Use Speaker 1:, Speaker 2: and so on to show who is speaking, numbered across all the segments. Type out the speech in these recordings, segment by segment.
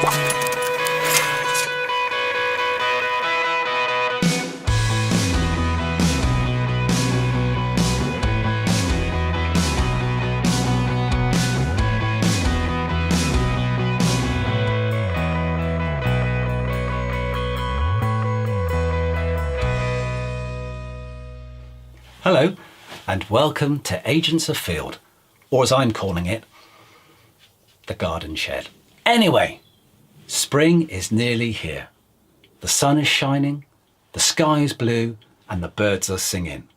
Speaker 1: Hello and welcome to Agents of Field, or as I'm calling it, the garden shed. Anyway, spring is nearly here. The sun is shining, the sky is blue and the birds are singing.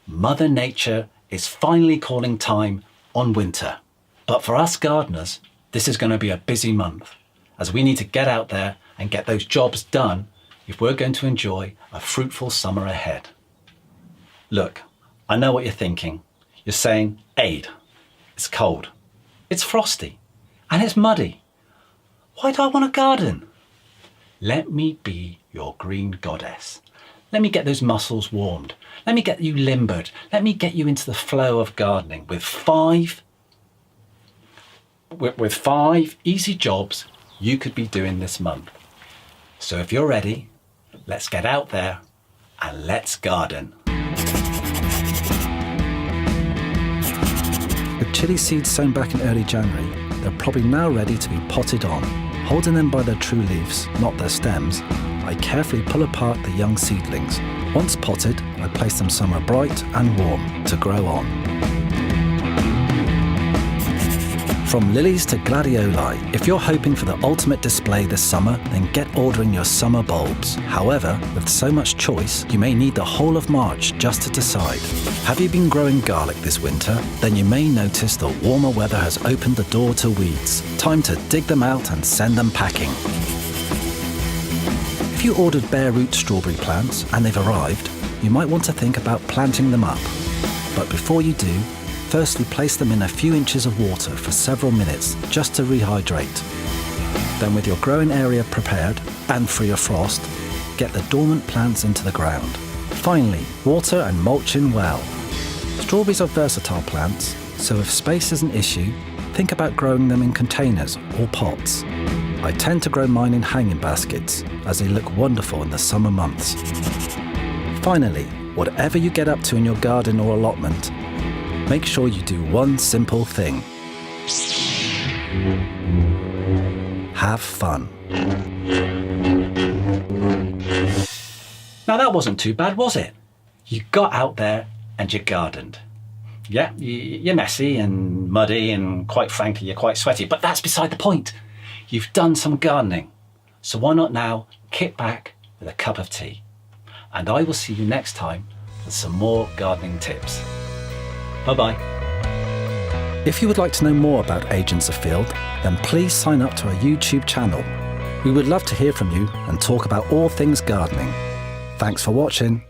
Speaker 1: Mother Nature is finally calling time on winter. But for us gardeners, this is going to be a busy month as we need to get out there and get those jobs done if we're going to enjoy a fruitful summer ahead. Look, I know what you're thinking. You're saying, Aid, it's cold, it's frosty, and it's muddy. Why do I want a garden? Let me be your green goddess. Let me get those muscles warmed. Let me get you limbered. Let me get you into the flow of gardening with five easy jobs you could be doing this month. So if you're ready, let's get out there and let's garden.
Speaker 2: With chili seeds sown back in early January, they're probably now ready to be potted on. Holding them by their true leaves, not their stems, I carefully pull apart the young seedlings. Once potted, I place them somewhere bright and warm to grow on. From lilies to gladioli, if you're hoping for the ultimate display this summer, then get ordering your summer bulbs. However, with so much choice, you may need the whole of March just to decide. Have you been growing garlic this winter? Then you may notice the warmer weather has opened the door to weeds. Time to dig them out and send them packing. If you ordered bare root strawberry plants and they've arrived, you might want to think about planting them up. But before you do, firstly place them in a few inches of water for several minutes just to rehydrate. Then with your growing area prepared and free of frost, get the dormant plants into the ground. Finally, water and mulching well. Strawberries are versatile plants, so if space is an issue, think about growing them in containers or pots. I tend to grow mine in hanging baskets as they look wonderful in the summer months. Finally, whatever you get up to in your garden or allotment, make sure you do one simple thing. Have fun.
Speaker 1: Now that wasn't too bad, was it? You got out there and you gardened. Yeah, you're messy and muddy and quite frankly, you're quite sweaty, but that's beside the point. You've done some gardening. So why not now kick back with a cup of tea? And I will see you next time with some more gardening tips. Bye-bye.
Speaker 2: If you would like to know more about Agents of Field, then please sign up to our YouTube channel. We would love to hear from you and talk about all things gardening. Thanks for watching.